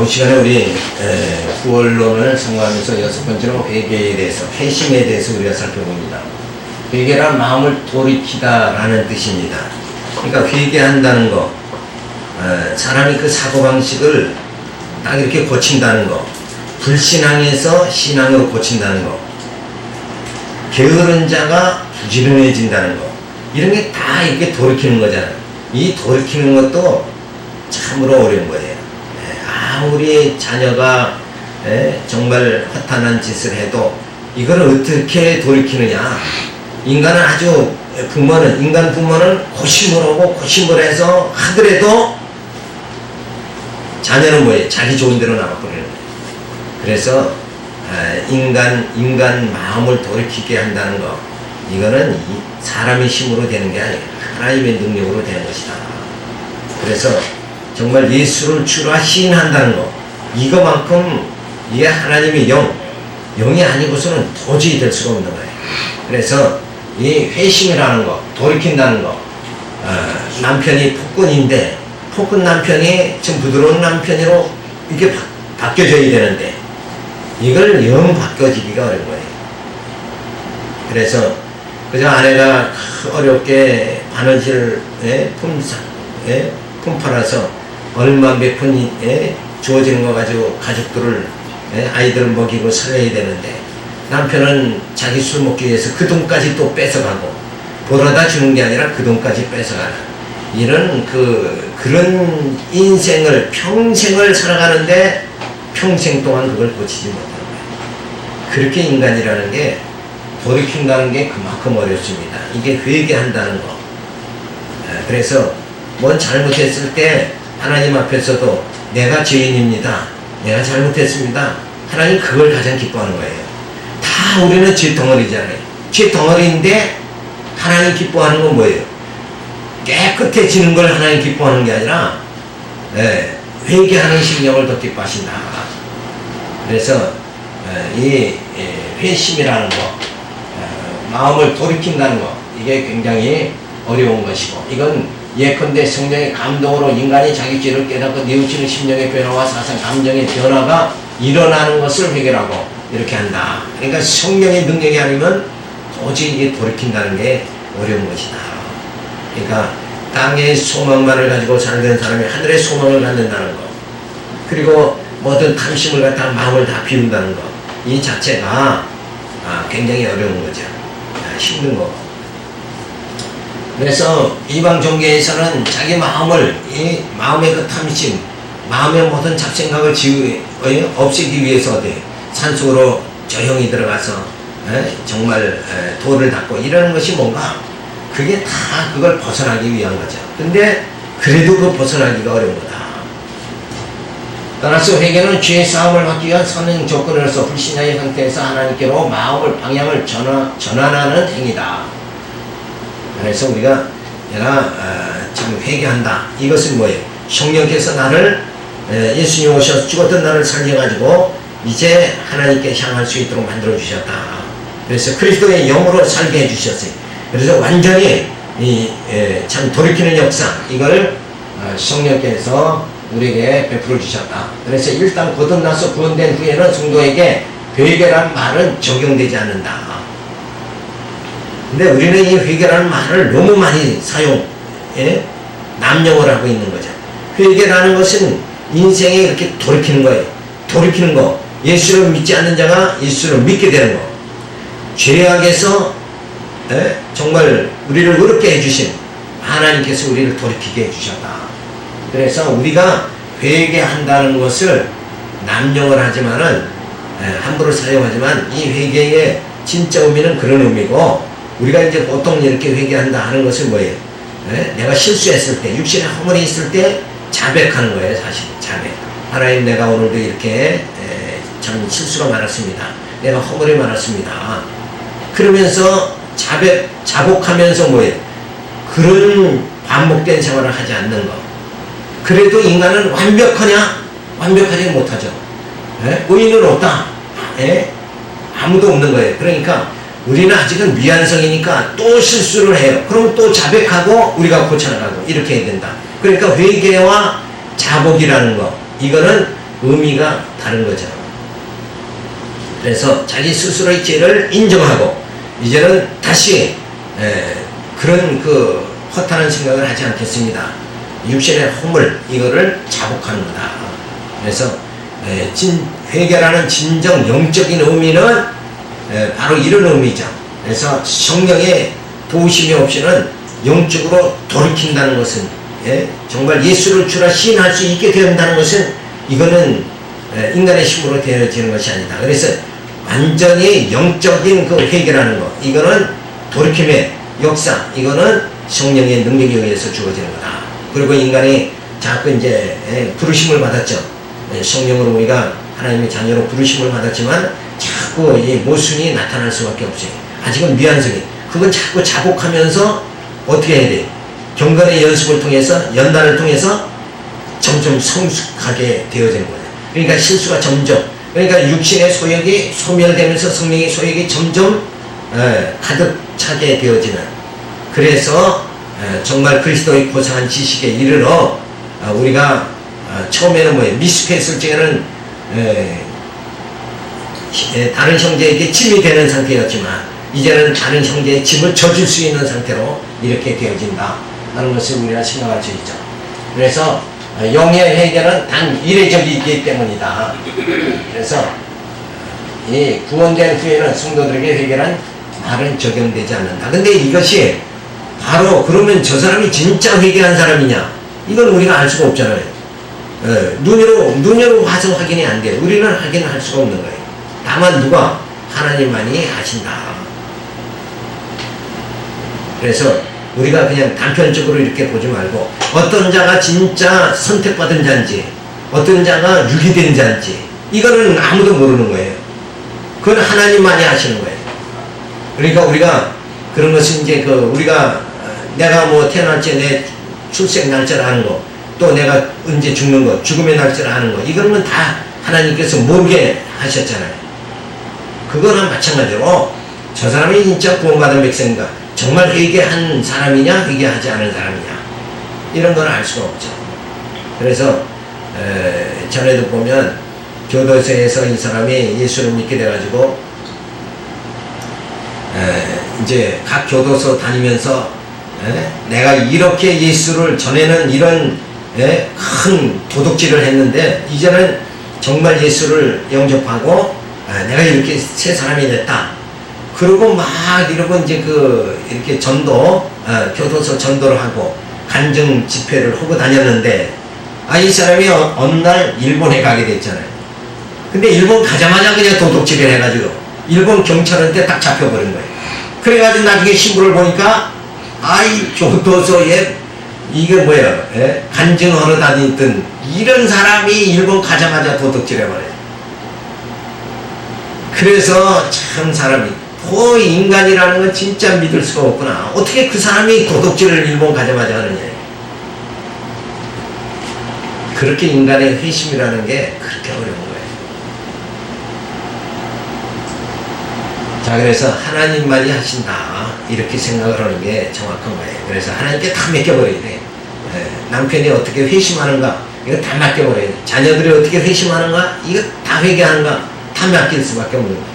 이번 시간에 우리 구원론을 성공하면서 여섯 번째로 회개에 대해서, 회심에 대해서 우리가 살펴봅니다. 회개란 마음을 돌이키다라는 뜻입니다. 그러니까 회개한다는 거, 사람이 그 사고방식을 딱 이렇게 고친다는 거, 불신앙에서 신앙으로 고친다는 거, 게으른 자가 부지런해진다는 거, 이런 게 다 이렇게 돌이키는 거잖아요. 이 돌이키는 것도 참으로 어려운 거예요. 아무리 자녀가 정말 허탄한 짓을 해도 이걸 어떻게 돌이키느냐. 인간은 아주 인간 부모는 고심을 하고 고심을 해서 하더라도 자녀는 뭐예요? 자기 좋은 대로 나가버리는 거예요. 그래서 인간 마음을 돌이키게 한다는 거, 이거는 사람의 힘으로 되는 게 아니에요. 하나님의 능력으로 되는 것이다. 그래서 정말 예수를 주라 시인한다는 거, 이거만큼 이게 하나님의 영이 아니고서는 도저히 될 수가 없는 거예요. 그래서 이 회심이라는 거, 돌이킨다는 거, 남편이 폭군인데 폭군 남편이 좀 부드러운 남편으로 이렇게 바뀌어져야 되는데 이걸 영 바뀌어지기가 어려운 거예요. 그래서 그저 아내가 어렵게 바느질 품 팔아서 얼마 몇 푼이 주어지는 거 가지고 가족들을 아이들을 먹이고 살려야 되는데 남편은 자기 술 먹기 위해서 그 돈까지 또 뺏어가고 벌어다 주는 게 아니라 그 돈까지 뺏어가는 이런 그런 인생을 평생을 살아가는데 평생 동안 그걸 고치지 못하는 거예요. 그렇게 인간이라는 게 돌이킨다는 게 그만큼 어렵습니다. 이게 회개한다는 거. 그래서 뭔 잘못했을 때 하나님 앞에서도 내가 죄인입니다. 내가 잘못했습니다. 하나님 그걸 가장 기뻐하는 거예요. 다 우리는 죄덩어리잖아요. 죄덩어리인데 하나님 기뻐하는 건 뭐예요? 깨끗해지는 걸 하나님 기뻐하는 게 아니라 회개하는 심령을 더 기뻐하신다. 그래서 이 회심이라는 거, 마음을 돌이킨다는 거, 이게 굉장히 어려운 것이고, 이건 예컨대 성령의 감동으로 인간이 자기 죄를 깨닫고 뉘우치는 심령의 변화와 사상 감정의 변화가 일어나는 것을 회개라고 이렇게 한다. 그러니까 성령의 능력이 아니면 도저히 이게 돌이킨다는 게 어려운 것이다. 그러니까 땅의 소망만을 가지고 살던 사람이 하늘의 소망을 갖는다는 것, 그리고 모든 탐심을 갖다 마음을 다 비운다는 것, 이 자체가 굉장히 어려운 거죠. 힘든 거. 그래서 이방 종교에서는 자기 마음을, 이 마음의 그 탐심, 마음의 모든 잡생각을 없애기 위해서 어디 산속으로 조용히 들어가서 정말 돌을 닦고 이러는 것이 뭔가, 그게 다 그걸 벗어나기 위한 거죠. 근데 그래도 그 벗어나기가 어려운 거다. 따라서 회개는 죄의 싸움을 받기 위한 선행 조건으로서 불신자의 상태에서 하나님께로 마음을 방향을 전환하는 행위다. 그래서 우리가 내가 지금 회개한다. 이것은 뭐예요? 성령께서 나를 예수님 오셔서 죽었던 나를 살려가지고 이제 하나님께 향할 수 있도록 만들어 주셨다. 그래서 그리스도의 영으로 살게 해주셨어요. 그래서 완전히 참 돌이키는 역사, 이걸 성령께서 우리에게 베풀어 주셨다. 그래서 일단 거듭나서 구원된 후에는 성도에게 회개라는 말은 적용되지 않는다. 근데 우리는 이 회개라는 말을 너무 많이 남용을 하고 있는 거죠. 회개라는 것은 인생에 이렇게 돌이키는 거예요. 돌이키는 거. 예수를 믿지 않는 자가 예수를 믿게 되는 거. 죄악에서 정말 우리를 어렵게 해주신 하나님께서 우리를 돌이키게 해주셨다. 그래서 우리가 회개한다는 것을 남용을 하지만은 함부로 사용하지만 이 회개의 진짜 의미는 그런 의미고, 우리가 이제 보통 이렇게 회개한다 하는 것은 뭐예요? 내가 실수했을 때, 육신에 허물이 있을 때 자백하는 거예요. 사실 자백. 하나님, 내가 오늘도 이렇게 참 실수가 많았습니다. 내가 허물이 많았습니다. 그러면서 자복하면서 뭐예요? 그런 반복된 생활을 하지 않는 거. 그래도 인간은 완벽하냐? 완벽하지 못하죠. 의인은 없다. 아무도 없는 거예요. 그러니까 우리는 아직은 미완성이니까 또 실수를 해요. 그럼 또 자백하고 우리가 고쳐나가고 이렇게 해야 된다. 그러니까 회개와 자복이라는 거, 이거는 의미가 다른 거죠. 그래서 자기 스스로의 죄를 인정하고 이제는 다시 그런 그 허탄한 생각을 하지 않겠습니다. 육신의 허물 이거를 자복하는 거다. 그래서 회개라는 진정 영적인 의미는 바로 이런 의미죠. 그래서 성령의 도우심이 없이는 영적으로 돌이킨다는 것은 정말 예수를 주라 시인할 수 있게 된다는 것은 이거는 인간의 힘으로 되어지는 것이 아니다. 그래서 완전히 영적인 그 회개라는 것 이거는 돌이킴의 역사 이거는 성령의 능력에 의해서 주어지는 거다. 그리고 인간이 자꾸 이제 부르심을 받았죠. 성령으로 우리가 하나님의 자녀로 부르심을 받았지만 자꾸 이 모순이 나타날 수밖에 없어요. 아직은 미완성이. 그건 자꾸 자복하면서 어떻게 해야 돼? 경건의 연습을 통해서 연단을 통해서 점점 성숙하게 되어지는 거예요. 그러니까 실수가 점점 그러니까 육신의 소욕이 소멸되면서 성령의 소욕이 점점 가득 차게 되어지는 그래서 정말 그리스도의 고상한 지식에 이르러 우리가 처음에는 뭐예요? 미숙했을 적에는 다른 형제에게 짐이 되는 상태였지만 이제는 다른 형제의 짐을 져줄 수 있는 상태로 이렇게 되어진다 하는 것을 우리가 생각할 수 있죠. 그래서 영의 회개는 단 이례적이기 때문이다. 그래서 이 구원된 후에는 성도들에게 회개란 말은 적용되지 않는다. 근데 이것이 바로 그러면 저 사람이 진짜 회개한 사람이냐? 이건 우리가 알 수가 없잖아요. 눈으로 봐서 확인이 안 돼요. 우리는 확인할 수가 없는 거예요. 다만 누가? 하나님만이 하신다. 그래서 우리가 그냥 단편적으로 이렇게 보지 말고 어떤 자가 진짜 선택받은 자인지 어떤 자가 유기된 자인지 이거는 아무도 모르는 거예요. 그건 하나님만이 하시는 거예요. 그러니까 우리가 그런 것은 이제 우리가 내가 뭐 태어날지 내 출생 날짜를 아는 거 또 내가 언제 죽는 거 죽음의 날짜를 아는 거 이거는 다 하나님께서 모르게 하셨잖아요. 그거는 마찬가지로 저 사람이 진짜 구원받은 백성인가 정말 회개한 사람이냐 회개하지 않은 사람이냐 이런 건 알 수가 없죠. 그래서 전에도 보면 교도소에서 이 사람이 예수를 믿게 돼가지고 이제 각 교도소 다니면서 내가 이렇게 예수를 전에는 이런 큰 도둑질을 했는데 이제는 정말 예수를 영접하고 내가 이렇게 새 사람이 됐다. 그러고 막 이러고 이제 이렇게 교도소 전도를 하고 간증 집회를 하고 다녔는데 이 사람이 어느 날 일본에 가게 됐잖아요. 근데 일본 가자마자 그냥 도둑질을 해가지고 일본 경찰한테 딱 잡혀버린 거예요. 그래가지고 나중에 신문을 보니까 이 교도소에 이게 뭐야 간증하러 다니던 이런 사람이 일본 가자마자 도둑질 해버려요. 그래서 참 사람이 인간이라는 건 진짜 믿을 수가 없구나. 어떻게 그 사람이 도둑질을 일본 가자마자 하느냐. 그렇게 인간의 회심이라는 게 그렇게 어려운 거예요. 자, 그래서 하나님만이 하신다 이렇게 생각을 하는 게 정확한 거예요. 그래서 하나님께 다 맡겨버려야 돼. 남편이 어떻게 회심하는가 이거 다 맡겨버려야 돼. 자녀들이 어떻게 회심하는가 이거 다 회개하는가 다 맡길 수밖에 없는 거예요.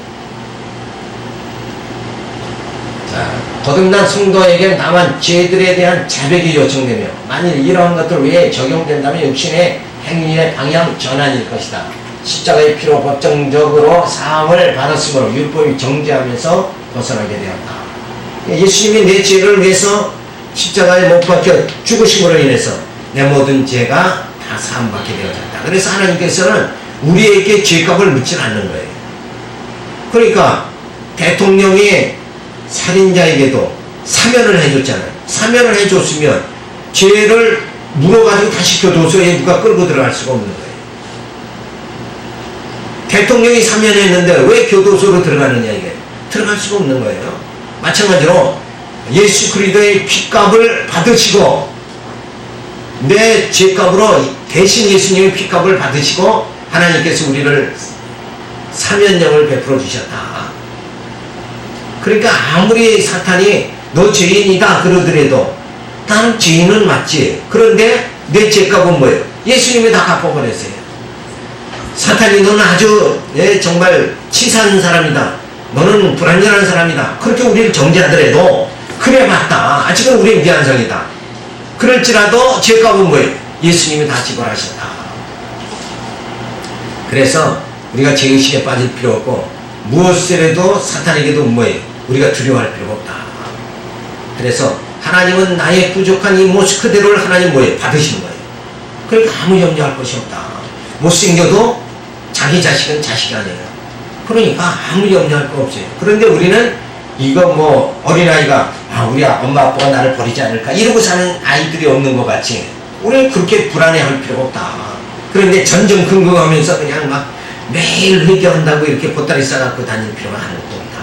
자, 거듭난 성도에게는 다만 죄들에 대한 자백이 요청되며 만일 이러한 것들 외에 적용된다면 육신의 행위의 방향 전환일 것이다. 십자가의 피로 법정적으로 사함을 받았으므로 율법이 정죄하면서 벗어나게 되었다. 예수님이 내 죄를 위해서 십자가에 못 박혀 죽으심으로 인해서 내 모든 죄가 다 사함받게 되어졌다. 그래서 하나님께서는 우리에게 죄값을 묻지 않는 거예요. 그러니까 대통령이 살인자에게도 사면을 해줬잖아요. 사면을 해줬으면 죄를 물어가지고 다시 교도소에 누가 끌고 들어갈 수가 없는 거예요. 대통령이 사면했는데 왜 교도소로 들어가느냐 이게 들어갈 수가 없는 거예요. 마찬가지로 예수 그리스도의 피값을 받으시고 내 죄값으로 대신 예수님의 피값을 받으시고 하나님께서 우리를 사면령을 베풀어 주셨다. 그러니까 아무리 사탄이 너 죄인이다 그러더라도 나는 죄인은 맞지. 그런데 내 죄값은 뭐예요? 예수님이 다 갚아버렸어요. 사탄이 너는 아주 정말 치사한 사람이다. 너는 불완전한 사람이다. 그렇게 우리를 정죄하더라도 그래 맞다. 아직은 우리의 미완성이다. 그럴지라도 죄값은 뭐예요? 예수님이 다 지불하셨다. 그래서 우리가 죄의식에 빠질 필요 없고 무엇이라도 사탄에게도 뭐예요? 우리가 두려워할 필요가 없다. 그래서 하나님은 나의 부족한 이 모습 그대로를 하나님 뭐예요? 받으시는 거예요. 그러니까 아무 염려할 것이 없다. 못생겨도 자기 자식은 자식이 아니에요. 그러니까 아무 염려할 거 없어요. 그런데 우리는 이거 뭐 어린아이가 우리 엄마 아빠가 나를 버리지 않을까 이러고 사는 아이들이 없는 것 같이 우리는 그렇게 불안해할 필요가 없다. 그런데 전전긍긍하면서 그냥 막 매일 회개한다고 이렇게 보따리 싸갖고 다닐 필요가 하나도 없다.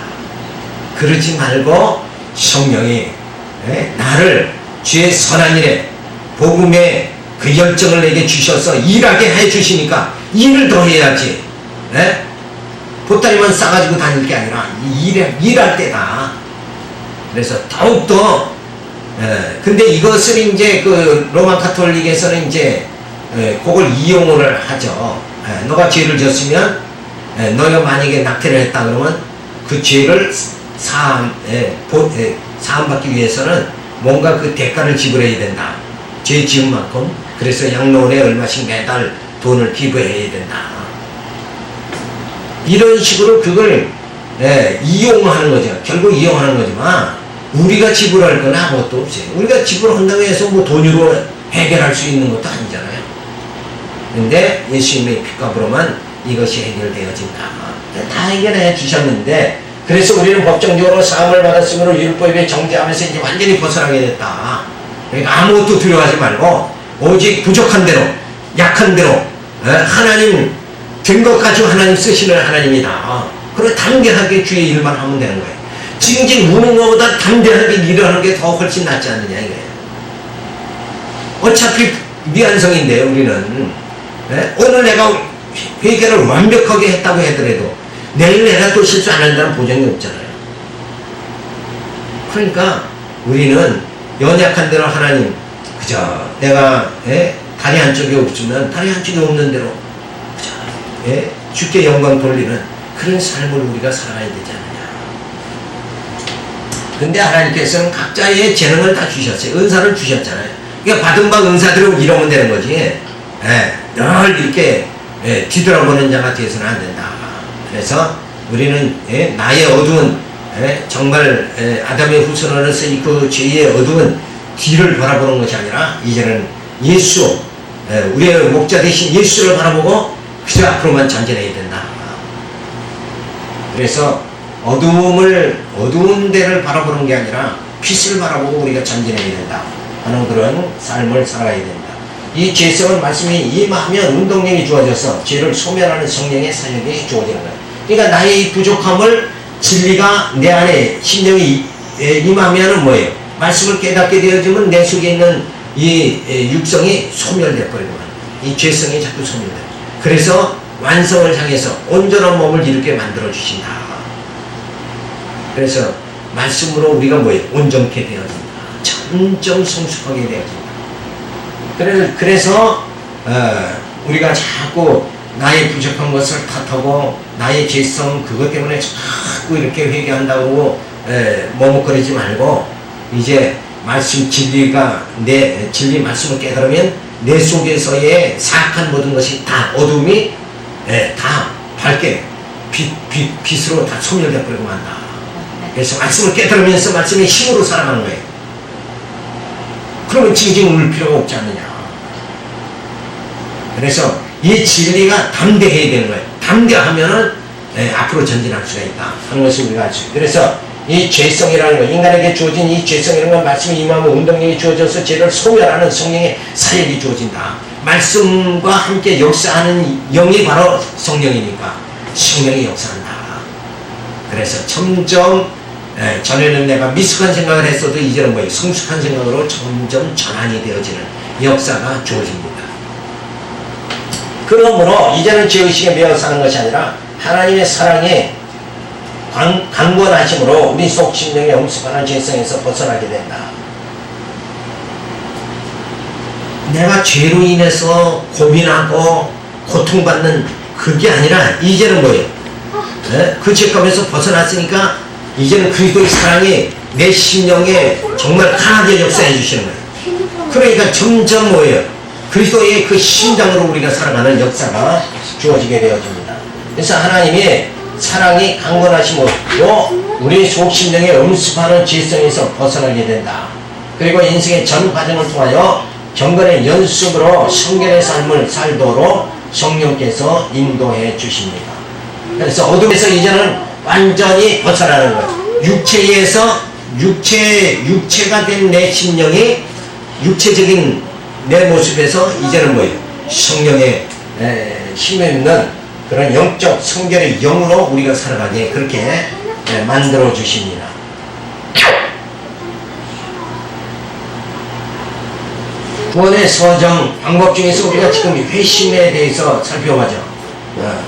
그러지 말고 성령이 나를 주의 선한 일에 복음의 그 열정을 내게 주셔서 일하게 해주시니까 일을 더 해야지. 보따리만 싸가지고 다닐 게 아니라 일할 때다. 그래서 더욱더 근데 이것을 이제 그 로마 가톨릭에서는 이제 그걸 이용을 하죠. 너가 죄를 졌으면 너가 만약에 낙태를 했다 그러면 그 죄를 사함받기 위해서는 뭔가 그 대가를 지불해야 된다. 죄 지은 만큼. 그래서 양로원에 얼마씩 매달 돈을 기부해야 된다. 이런 식으로 그걸 이용하는 거죠. 결국 이용하는 거지만 우리가 지불할 건 아무것도 없어요. 우리가 지불한다고 해서 뭐 돈으로 해결할 수 있는 것도 아니잖아요. 근데 예수님의 피값으로만 이것이 해결되어진다. 다 해결해 주셨는데 그래서 우리는 법정적으로 사함을 받았으므로 율법에 정죄하면서 이제 완전히 벗어나게 됐다. 그러니까 아무것도 두려워하지 말고 오직 부족한 대로 약한 대로 하나님 된 것 가지고 하나님 쓰시는 하나님이다. 그래 담대하게 주의 일만 하면 되는 거예요. 징징 우는 것보다 담대하게 일을 하는 게 더 훨씬 낫지 않느냐 이거예요. 어차피 미완성인데요 우리는. 오늘 내가 회개를 완벽하게 했다고 하더라도 내일 내가 또 실수 안 한다는 보장이 없잖아요. 그러니까 우리는 연약한 대로 하나님 그저 내가 다리 한쪽이 없으면 다리 한쪽이 없는 대로 그저 주께 영광 돌리는 그런 삶을 우리가 살아야 되지 않느냐. 근데 하나님께서는 각자의 재능을 다 주셨어요. 은사를 주셨잖아요. 그러니까 받은 바 은사대로 이러면 되는 거지. 늘 이렇게 뒤돌아보는 자가 되어서는 안 된다. 그래서 우리는 나의 어두운 정말 아담의 후손으로서 그 죄의 어두운 뒤를 바라보는 것이 아니라 이제는 예수 우리의 목자 대신 예수를 바라보고 그저 앞으로만 전진해야 된다. 그래서 어두운 데를 바라보는 게 아니라 빛을 바라보고 우리가 전진해야 된다 하는 그런 삶을 살아야 된다. 이 죄성은 말씀이 임하면 운동력이 주어져서 죄를 소멸하는 성령의 사역이 주어지는 거예요. 그러니까 나의 이 부족함을 진리가 내 안에 심령이 임하면은 뭐예요? 말씀을 깨닫게 되어지면 내 속에 있는 이 육성이 소멸돼 버리고 이 죄성이 자꾸 소멸돼. 그래서 완성을 향해서 온전한 몸을 이렇게 만들어 주신다. 그래서 말씀으로 우리가 뭐예요? 온전케 되어진다. 점점 성숙하게 되어진다. 그래서 우리가 자꾸 나의 부족한 것을 탓하고 나의 죄성 그것 때문에 자꾸 이렇게 회개한다고 머뭇거리지 말고 이제 말씀 진리가 내 진리 말씀을 깨달으면 내 속에서의 사악한 모든 것이 다 어둠이 다 밝게 빛으로 다 소멸되어 버리고 만다. 그래서 말씀을 깨달으면서 말씀의 힘으로 살아가는 거예요. 그러면 징징 울 필요가 없지 않느냐. 그래서 이 진리가 담대해야 되는 거예요. 담대하면은 앞으로 전진할 수가 있다 하는 것을 우리가 알 수 있어요. 그래서 이 죄성이라는 것, 인간에게 주어진 이 죄성이라는 건 말씀이 임하면 운동력이 주어져서 죄를 소멸하는 성령의 사역이 주어진다. 말씀과 함께 역사하는 영이 바로 성령이니까 성령이 역사한다. 그래서 점점 전에는 내가 미숙한 생각을 했어도 이제는 뭐예요? 성숙한 생각으로 점점 전환이 되어지는 역사가 주어집니다. 그러므로 이제는 죄의식에 매여 사는 것이 아니라 하나님의 사랑에 강권하심으로 우리 속 심령에 엄습하는 죄성에서 벗어나게 된다. 내가 죄로 인해서 고민하고 고통받는 그게 아니라 이제는 뭐예요? 그 죄값에서 벗어났으니까 이제는 그리스도의 사랑이 내 심령에 정말 강하게 역사해 주시는 거예요. 그러니까 점점 뭐예요? 그리스도의 그 심장으로 우리가 살아가는 역사가 주어지게 되어집니다. 그래서 하나님의 사랑이 강건하심으로 우리 속심령에 음습하는 죄성에서 벗어나게 된다. 그리고 인생의 전 과정을 통하여 경건의 연습으로 성결의 삶을 살도록 성령께서 인도해 주십니다. 그래서 어둠에서 이제는 완전히 벗어나는 거예요. 육체가 된 내 심령이 육체적인 내 모습에서 이제는 뭐예요? 성령의 힘에 있는 그런 영적 성결의 영으로 우리가 살아가게 그렇게 만들어 주십니다. 구원의 서정 방법 중에서 우리가 지금 회심에 대해서 살펴보죠.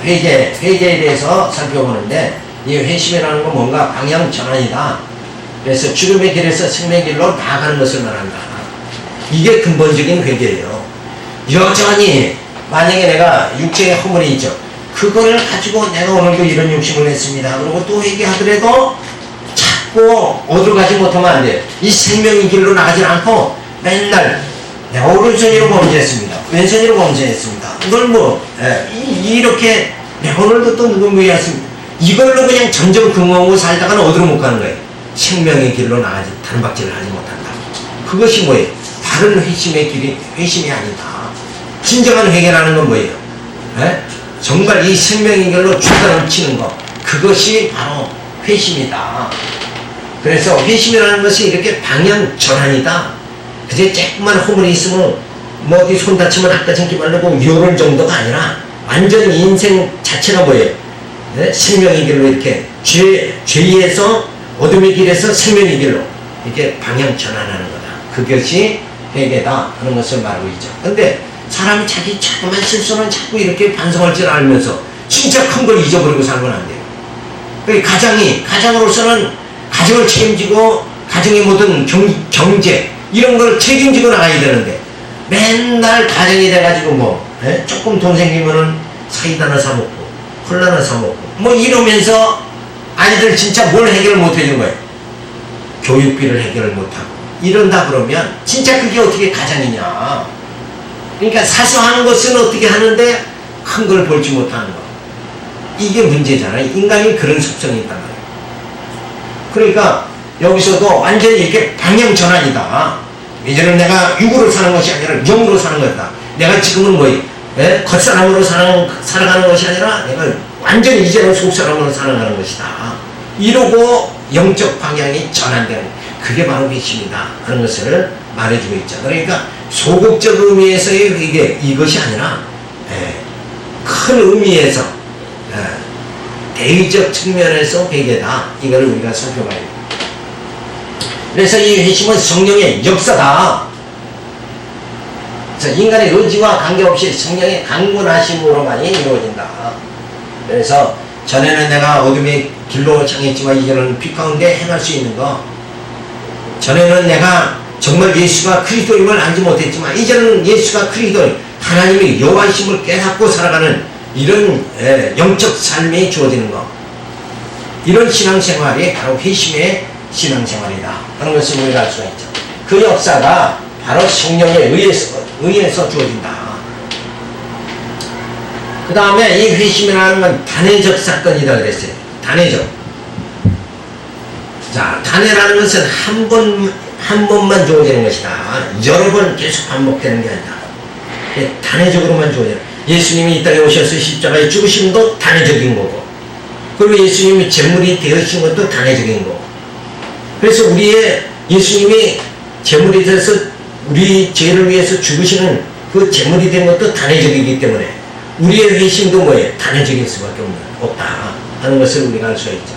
회개에 대해서 살펴보는데 이 회심이라는 건 뭔가 방향 전환이다. 그래서 죽음의 길에서 생명의 길로 나아가는 것을 말한다. 이게 근본적인 회개예요. 여전히 만약에 내가 육체의 허물이 있죠. 그거를 가지고 내가 오늘도 이런 욕심을 냈습니다. 그리고 또 회개하더라도 자꾸 어디로 가지 못하면 안 돼요. 이 생명의 길로 나가지 않고 맨날 내가 오른손으로 범죄했습니다. 왼손으로 범죄했습니다. 이걸 이렇게 내가 오늘도 또 누구 위했습니다. 이걸로 그냥 점점 근거하고 살다가는 어디로 못 가는 거예요. 생명의 길로 나가지 다른 박질을 하지 못한다. 그것이 뭐예요? 다른 회심의 길이 회심이 아니다. 진정한 회개라는 건 뭐예요? 정말 이 생명의 길로 주단을 치는 것, 그것이 바로 회심이다. 그래서 회심이라는 것이 이렇게 방향 전환이다. 그저 조금만 허물이 있으면 어디 손 다치면 아까 전기 말라고 요럴 정도가 아니라 완전히 인생 자체가 뭐예요? 생명의 길로 이렇게 죄에서 어둠의 길에서 생명의 길로 이렇게 방향 전환하는 거다. 그것이 회개다 하는 것을 말하고 있죠. 근데 사람이 자기 자꾸만 실수는 자꾸 이렇게 반성할 줄 알면서 진짜 큰 걸 잊어버리고 살면 안 돼요. 그러니까 가장으로서는 가정을 책임지고 가정의 모든 경제 이런 걸 책임지고 나가야 되는데 맨날 가정이 돼가지고 조금 돈 생기면은 사이다나 사먹고 콜라나 사먹고 이러면서 아이들 진짜 뭘 해결을 못 해주는 거예요. 교육비를 해결을 못하고 이런다 그러면 진짜 그게 어떻게 가장이냐. 그러니까 사소한 것은 어떻게 하는데 큰 걸 볼지 못하는 거. 이게 문제잖아요. 인간이 그런 속성이 있단 말이에요. 그러니까 여기서도 완전히 이렇게 방향 전환이다. 이제는 내가 육으로 사는 것이 아니라 영으로 사는 거다. 내가 지금은 겉사람으로 살아가는 것이 아니라 내가 완전히 이제는 속사람으로 살아가는 것이다. 이러고 영적 방향이 전환되는 그게 바로 회심이다 하는 것을 말해주고 있죠. 그러니까 소극적 의미에서의 회개 이것이 아니라 큰 의미에서 대의적 측면에서 회개다. 이걸 우리가 살펴봐야 됩니다. 그래서 이 회심은 성령의 역사다. 인간의 의지와 관계없이 성령의 강건하심으로만이 이루어진다. 그래서 전에는 내가 어둠의 길로 향했지만 이제는 빛 가운데 행할 수 있는 것. 전에는 내가 정말 예수가 그리스도임을 알지 못했지만 이제는 예수가 그리스도 하나님의 여호와이심을 깨닫고 살아가는 이런 영적 삶이 주어지는 것. 이런 신앙생활이 바로 회심의 신앙생활이다 하는 것을 우리가 알 수가 있죠. 그 역사가 바로 성령에 의해서 주어진다. 그 다음에 이 회심이라는 건 단회적 사건이다 그랬어요. 단회적. 자, 단회라는 것은 한 번만 주어지는 것이다. 여러 번 계속 반복되는 게 아니다. 단회적으로만 주어져요. 예수님이 이 땅에 오셔서 십자가에 죽으심도 단회적인 거고, 그리고 예수님이 제물이 되어신 것도 단회적인 거고. 그래서 예수님이 제물이 돼서 우리 죄를 위해서 죽으시는 그 제물이 된 것도 단회적이기 때문에 우리의 회심도 단회적일 수밖에 없다 하는 것을 우리가 알 수가 있죠.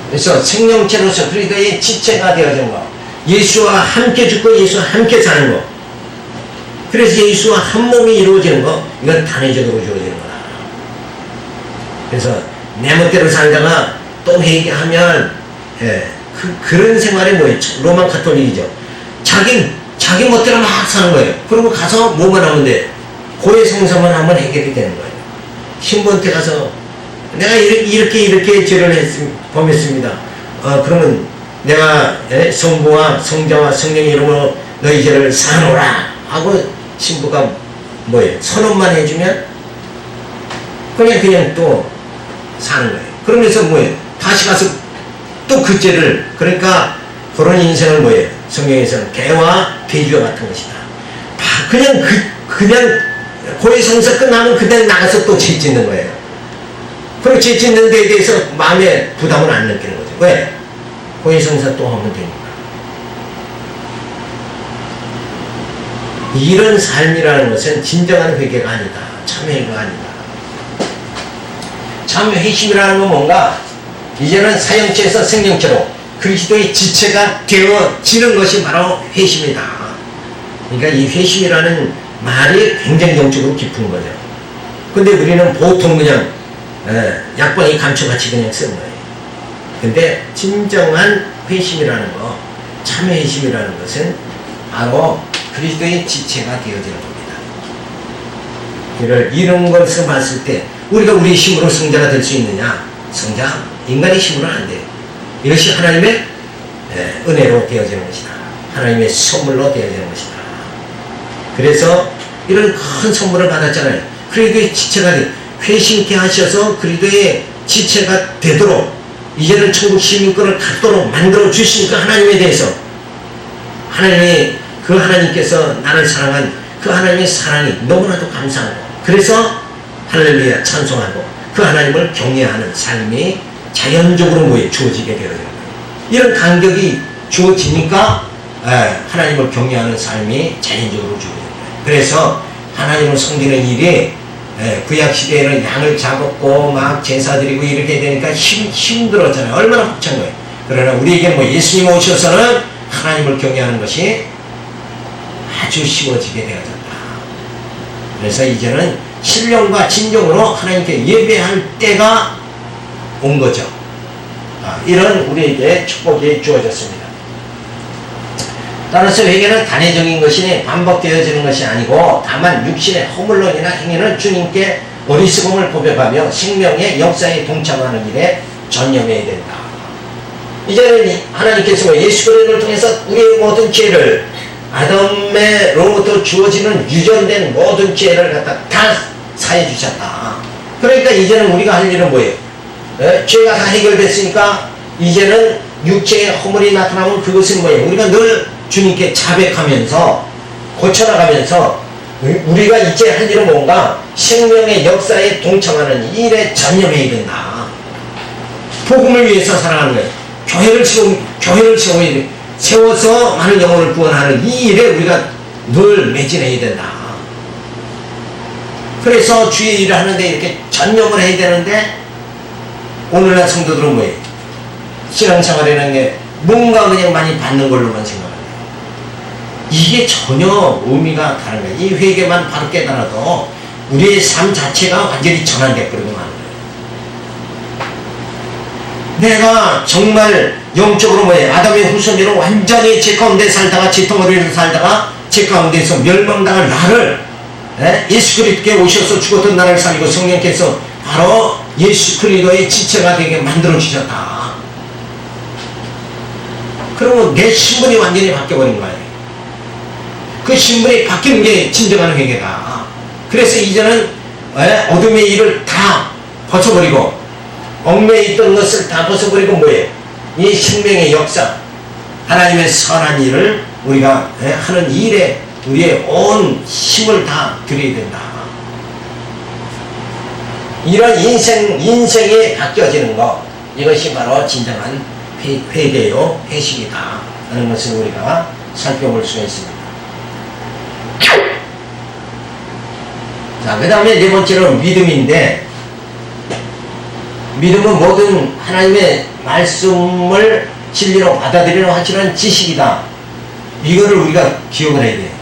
그래서 생명체로서 그리스도의 지체가 되어진 것, 예수와 함께 죽고 예수와 함께 사는 것, 그래서 예수와 한 몸이 이루어지는 것, 이건 단회적으로 주어지는 거다. 그래서 내 멋대로 살다가 또 회개하면 그런 생활이 로만 카톨릭이죠. 자기 멋대로 막 사는 거예요. 그리고 가서 뭐만 하면 돼? 고해 성사만 하면 해결이 되는 거예요. 신부한테 가서 내가 이렇게 죄를 범했습니다. 그러면 내가 성부와 성자와 성령의 이름으로 너희 죄를 사하노라 하고 신부가 뭐예요? 선언만 해주면 그냥 또 사는 거예요. 그러면서 뭐예요? 다시 가서 또 그 죄를, 그러니까 그런 인생을 뭐예요? 성경에서는 개와 돼지와 같은 것이다. 그냥 고해성사 끝나면 그냥 나가서 또 죄 짓는 거예요. 그리고 죄 짓는 데에 대해서 마음에 부담을 안 느끼는 거죠. 왜? 고해성사 또 하면 되니까. 이런 삶이라는 것은 진정한 회개가 아니다. 참회가 아니다. 참 회심이라는 건 뭔가 이제는 사형체에서 생명체로 그리스도의 지체가 되어지는 것이 바로 회심이다. 그러니까 이 회심이라는 말이 굉장히 영적으로 깊은 거죠. 근데 우리는 보통 그냥 약방이 감초같이 그냥 쓰는 거예요. 근데 진정한 회심이라는 거, 참 회심이라는 것은 바로 그리스도의 지체가 되어지는 겁니다. 이런 것을 봤을 때 우리가 우리 힘으로 성자가 될 수 있느냐? 성자, 인간의 힘으로는 안 돼요. 이것이 하나님의 은혜로 되어지는 것이다. 하나님의 선물로 되어지는 것이다. 그래서 이런 큰 선물을 받았잖아요. 그리스도의 지체가 회심케 하셔서 그리스도의 지체가 되도록 이제는 천국 시민권을 갖도록 만들어 주시니까 하나님에 대해서 하나님께서 나를 사랑한 그 하나님의 사랑이 너무나도 감사하고, 그래서 할렐루야 찬송하고 그 하나님을 경외하는 삶이 자연적으로 주어지게 되어요. 이런 간격이 주어지니까 하나님을 경외하는 삶이 자연적으로 주어져요. 그래서 하나님을 섬기는 일이 구약시대에는 양을 잡았고 막 제사 드리고 이렇게 되니까 힘들었잖아요. 얼마나 벅찬 거예요. 그러나 우리에게 예수님 오셔서는 하나님을 경외하는 것이 아주 쉬워지게 되어졌다. 그래서 이제는 신령과 진정으로 하나님께 예배할 때가 온 거죠. 이런 우리에게 축복이 주어졌습니다. 따라서 회개는 단회적인 것이니 반복되어지는 것이 아니고 다만 육신의 허물로 인한 행위는 주님께 어리석음을 고백하며 생명의 역사에 동참하는 일에 전념해야 된다. 이제는 하나님께서 예수 그리스도를 통해서 우리의 모든 죄를, 아담으로부터 주어지는 유전된 모든 죄를 갖다 다 사해 주셨다. 그러니까 이제는 우리가 할 일은 뭐예요? 죄가 다 해결됐으니까 이제는 육체의 허물이 나타나면 그것은 뭐예요? 우리가 늘 주님께 자백하면서 고쳐나가면서 우리가 이제 할 일은 뭔가 생명의 역사에 동참하는 일에 전념해야 된다. 복음을 위해서 살아가는 거예요. 교회를 세워서 많은 영혼을 구원하는 이 일에 우리가 늘 매진해야 된다. 그래서 주의 일을 하는데 이렇게 전념을 해야 되는데, 오늘날 성도들은 뭐예요? 신앙생활이라는 게 뭔가 그냥 많이 받는 걸로만 생각합니다. 이게 전혀 의미가 다른 거예요. 이 회개만 바로 깨달아도 우리의 삶 자체가 완전히 전환되어버리고 마는 거예요. 내가 정말 영적으로 뭐예요? 아담의 후손으로 완전히 제 가운데 살다가, 제 덩어리를 살다가 제 가운데서 멸망당할 나를 예수 그리스도께 오셔서 죽었던 나를 살리고 성령께서 바로 예수 그리스도의 지체가 되게 만들어 주셨다. 그러면 내 신분이 완전히 바뀌어버린 거예요. 그 신분이 바뀌는 게 진정한 회개다. 그래서 이제는 어둠의 일을 다 벗어버리고, 얽매여 있던 것을 다 벗어버리고 뭐예요? 이 생명의 역사, 하나님의 선한 일을 우리가 하는 일에 우리의 온 힘을 다 드려야 된다. 이런 인생이 바뀌어지는 것, 이것이 바로 진정한 회개요, 회심이다 하는 것을 우리가 살펴볼 수가 있습니다. 자, 그 다음에 네 번째는 믿음인데, 믿음은 모든 하나님의 말씀을 진리로 받아들이는 확실한 지식이다. 이거를 우리가 기억을 해야 돼요.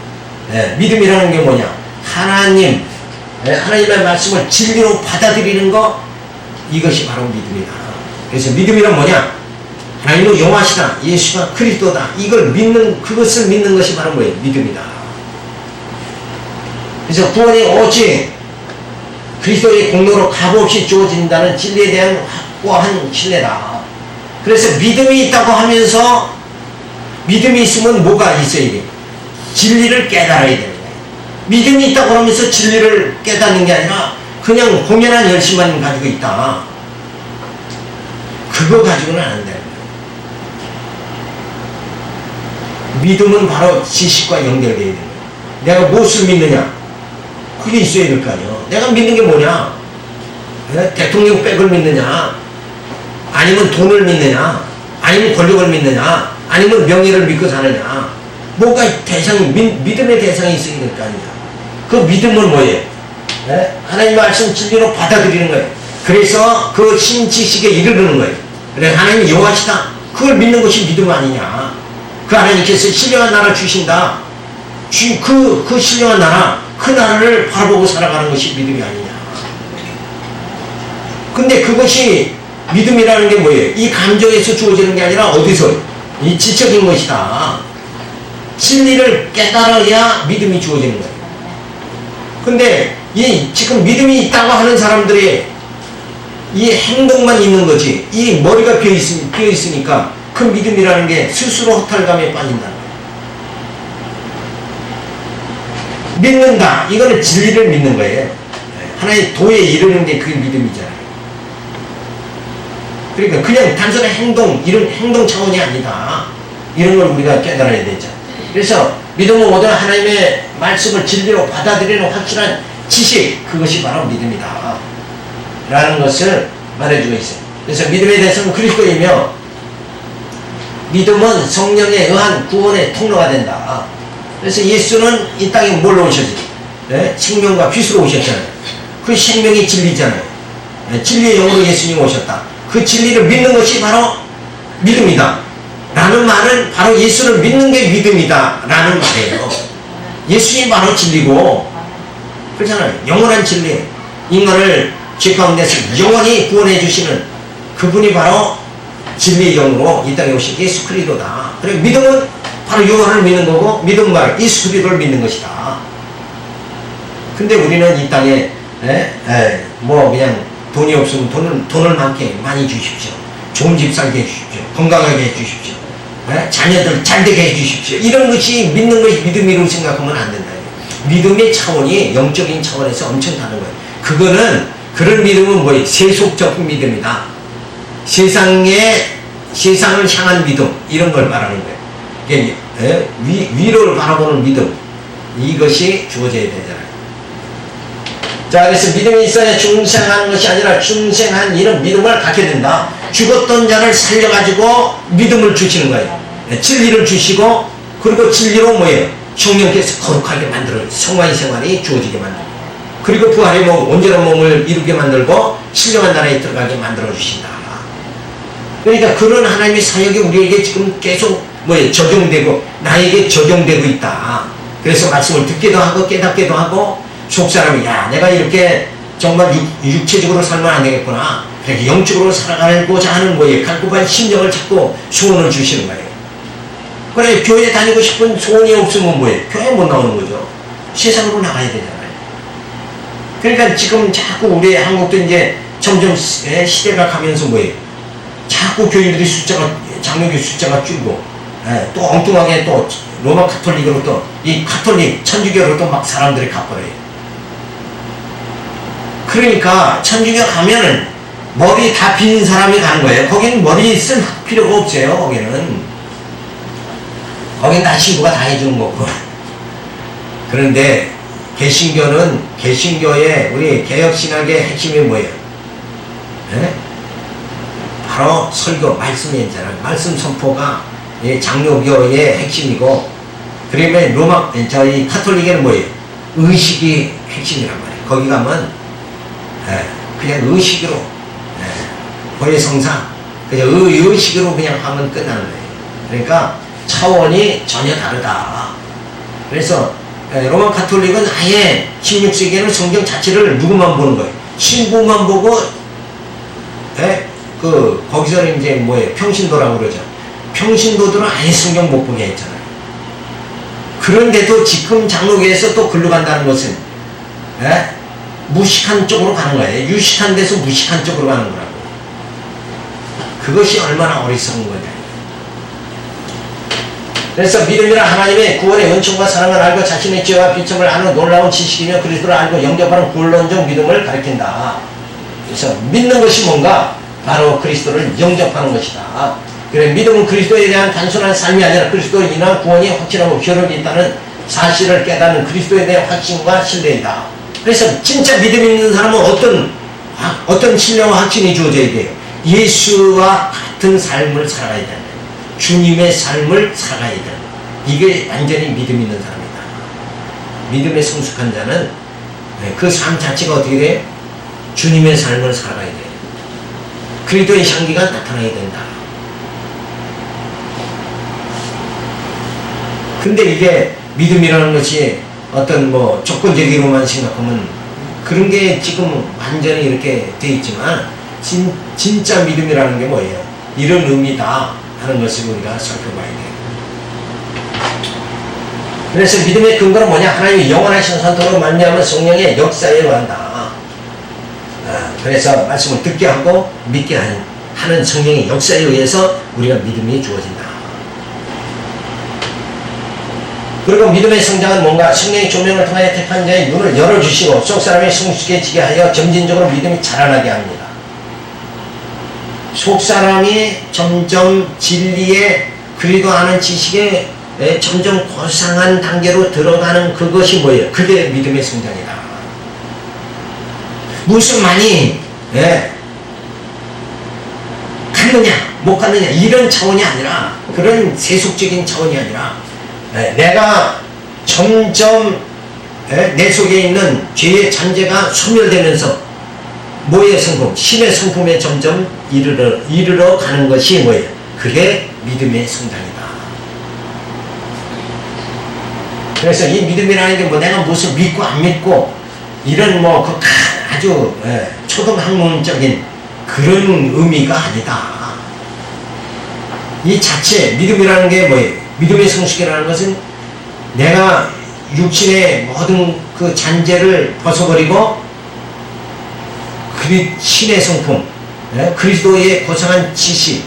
믿음이라는 게 뭐냐? 하나님의 말씀을 진리로 받아들이는 거, 이것이 바로 믿음이다. 그래서 믿음이란 뭐냐? 하나님은 영화시다. 예수가 그리스도다. 이걸 믿는, 그것을 믿는 것이 바로 뭐예요? 믿음이다. 그래서 구원이 오직 그리스도의 공로로 값없이 주어진다는 진리에 대한 확고한 신뢰다. 그래서 믿음이 있다고 하면서 믿음이 있으면 뭐가 있어야 돼? 진리를 깨달아야 되는 거예요. 믿음이 있다고 하면서 진리를 깨닫는 게 아니라 그냥 공연한 열심만 가지고 있다. 그거 가지고는 안 된다는 거예요. 믿음은 바로 지식과 연결되어야 되는 거예요. 내가 무엇을 믿느냐? 그게 있어야 될 거 아니에요. 내가 믿는 게 뭐냐? 대통령 백을 믿느냐? 아니면 돈을 믿느냐? 아니면 권력을 믿느냐? 아니면 명예를 믿고 사느냐? 뭐가 대상이, 믿음의 대상이 있어야 될 거 아니냐? 그 믿음은 뭐예요? 하나님 말씀 진리로 받아들이는 거예요. 그래서 그 신지식에 이르르는 거예요. 그래, 하나님이 여호와시다. 그걸 믿는 것이 믿음 아니냐? 그 하나님께서 신령한 나라 주신다. 그 신령한 나라, 그 나라를 바라보고 살아가는 것이 믿음이 아니냐. 근데 그것이 믿음이라는 게 뭐예요? 이 감정에서 주어지는 게 아니라 어디서? 이 지적인 것이다. 진리를 깨달아야 믿음이 주어지는 거예요. 근데 지금 믿음이 있다고 하는 사람들이 이 행동만 있는 거지, 이 머리가 비어있으니까 그 믿음이라는 게 스스로 허탈감에 빠진다는 거예요. 믿는다. 이거는 진리를 믿는 거예요. 하나의 도에 이르는 게 그게 믿음이잖아요. 그러니까 그냥 단순한 행동, 이런 행동 차원이 아니다. 이런 걸 우리가 깨달아야 되죠. 그래서 믿음은 모든 하나님의 말씀을 진리로 받아들이는 확실한 지식, 그것이 바로 믿음이다. 라는 것을 말해주고 있어요. 그래서 믿음에 대해서는 그리스도이며, 믿음은 성령에 의한 구원의 통로가 된다. 그래서 예수는 이 땅에 뭘로 오셨지? 생명과 빛으로 오셨잖아요. 그 생명이 진리잖아요. 진리의 영으로 예수님 오셨다. 그 진리를 믿는 것이 바로 믿음이다. 라는 말은 바로 예수를 믿는 게 믿음이다. 라는 말이에요. 예수님이 바로 진리고, 그렇잖아요. 영원한 진리. 인간을 죄 가운데서 영원히 구원해 주시는 그분이 바로 진리의 영으로 이 땅에 오신 예수 그리스도다. 그리고 믿음은 바로 영혼을 믿는 거고, 믿음은 바로 예수 그리스도를 믿는 것이다. 근데 우리는 이 땅에 뭐 그냥 돈이 없으면 돈을 많이 주십시오. 좋은 집 살게 해주십시오. 건강하게 해주십시오. 자녀들 잘되게 해주십시오. 이런 것이 믿는 것이 믿음이라고 생각하면 안 된다. 믿음의 차원이 영적인 차원에서 엄청 다른 거예요. 그런 믿음은 뭐예요? 세속적 믿음이다. 세상을 향한 믿음, 이런 걸 말하는 거예요. 이게 위로를 바라보는 믿음, 이것이 주어져야 되잖아요. 자, 그래서 믿음이 있어야 중생하는 것이 아니라 중생한 이런 믿음을 갖게 된다. 죽었던 자를 살려가지고 믿음을 주시는 거예요. 진리를 주시고, 그리고 진리로 뭐예요? 성령께서 거룩하게 만들어 성화의 생활이 주어지게 만들고, 그리고 부활의 온전한 몸을 이루게 만들고 신령한 나라에 들어가게 만들어 주신다. 그러니까 그런 하나님의 사역이 우리에게 지금 계속 적용되고, 나에게 적용되고 있다. 그래서 말씀을 듣기도 하고 깨닫기도 하고, 속사람이 야, 내가 이렇게 정말 육체적으로 살면 안 되겠구나. 그렇게 영적으로 살아가고자 하는 거예요. 갈급한 심령을 자꾸 소원을 주시는 거예요. 그래, 교회 다니고 싶은 소원이 없으면 뭐예요? 교회 못 나오는 거죠. 세상으로 나가야 되잖아요. 그러니까 지금 자꾸 우리 한국도 이제 점점 시대가 가면서 뭐예요? 자꾸 교인들이 장로교 숫자가 줄고, 또 엉뚱하게 또 로마 카톨릭으로 또 이 카톨릭 천주교로 또 막 사람들이 가버려요. 그러니까 천주교 가면은 머리 다 빈 사람이 가는 거예요. 거기는 머리 쓸 필요가 없어요. 거긴 다 신부가 다 해주는 거고. 그런데 개신교의 우리 개혁신학의 핵심이 뭐예요? 바로 설교, 말씀이잖아요. 말씀 선포가 장로교의 핵심이고, 그러면 저희 카톨릭에는 뭐예요? 의식이 핵심이란 말이에요. 거기 가면 그냥 의식으로, 보혜 성사, 그냥 의식으로 그냥 하면 끝나는 거예요. 그러니까 차원이 전혀 다르다. 그래서 로마 카톨릭은 아예 16세기에는 성경 자체를 누구만 보는 거예요? 신부만 보고, 거기서는 이제 평신도라고 그러죠. 평신도들은 아예 성경 못 보게 했잖아요. 그런데도 지금 장로교에서 또 글로 간다는 것은, 무식한 쪽으로 가는 거예요. 유식한 데서 무식한 쪽으로 가는 거라고. 그것이 얼마나 어리석은 거냐. 그래서 믿음이란 하나님의 구원의 은총과 사랑을 알고 자신의 죄와 비참을 아는 놀라운 지식이며 그리스도를 알고 영접하는 구원론적 믿음을 가리킨다. 그래서 믿는 것이 뭔가? 바로 그리스도를 영접하는 것이다. 그래, 믿음은 그리스도에 대한 단순한 삶이 아니라 그리스도로 인한 구원이 확실하고 효력이 있다는 사실을 깨닫는 그리스도에 대한 확신과 신뢰이다. 그래서 진짜 믿음 있는 사람은 어떤 신뢰와 확신이 주어져야 돼요. 예수와 같은 삶을 살아가야 된다. 주님의 삶을 살아가야 된다. 이게 완전히 믿음 있는 사람이다. 믿음에 성숙한 자는 그 삶 자체가 어떻게 돼요? 주님의 삶을 살아가야 돼요. 그리스도의 향기가 나타나야 된다. 근데 이게 믿음이라는 것이 어떤 뭐 조건적으로만 생각하면 그런 게 지금 완전히 이렇게 돼 있지만 진짜 믿음이라는 게 뭐예요? 이런 의미다 하는 것을 우리가 살펴봐야 돼요. 그래서 믿음의 근거는 뭐냐? 하나님의 영원하신 선택으로 말미암아 성령의 역사에 관한다. 그래서 말씀을 듣게 하고 믿게 하는 성령의 역사에 의해서 우리가 믿음이 주어진다. 그리고 믿음의 성장은 뭔가? 성령의 조명을 통하여 택한 자의 눈을 열어주시고 속사람이 성숙해지게 하여 점진적으로 믿음이 자라나게 합니다. 속사람이 점점 진리에 그리도 아는 지식에 점점 고상한 단계로 들어가는 그것이 뭐예요? 그게 믿음의 성장이다. 무슨 많이 갔느냐 못 갔느냐 이런 차원이 아니라, 그런 세속적인 차원이 아니라 내가 점점 내 속에 있는 죄의 잔재가 소멸되면서 뭐의 성품? 신의 성품에 점점 이르러 가는 것이 뭐예요? 그게 믿음의 성장이다. 그래서 이 믿음이라는 게 뭐 내가 무슨 믿고 안 믿고 이런 뭐 그 아주 초등학문적인 그런 의미가 아니다. 이 자체 믿음이라는 게 뭐예요? 믿음의 성숙이라는 것은 내가 육신의 모든 그 잔재를 벗어버리고 신의 성품, 그리스도의 고상한 지식,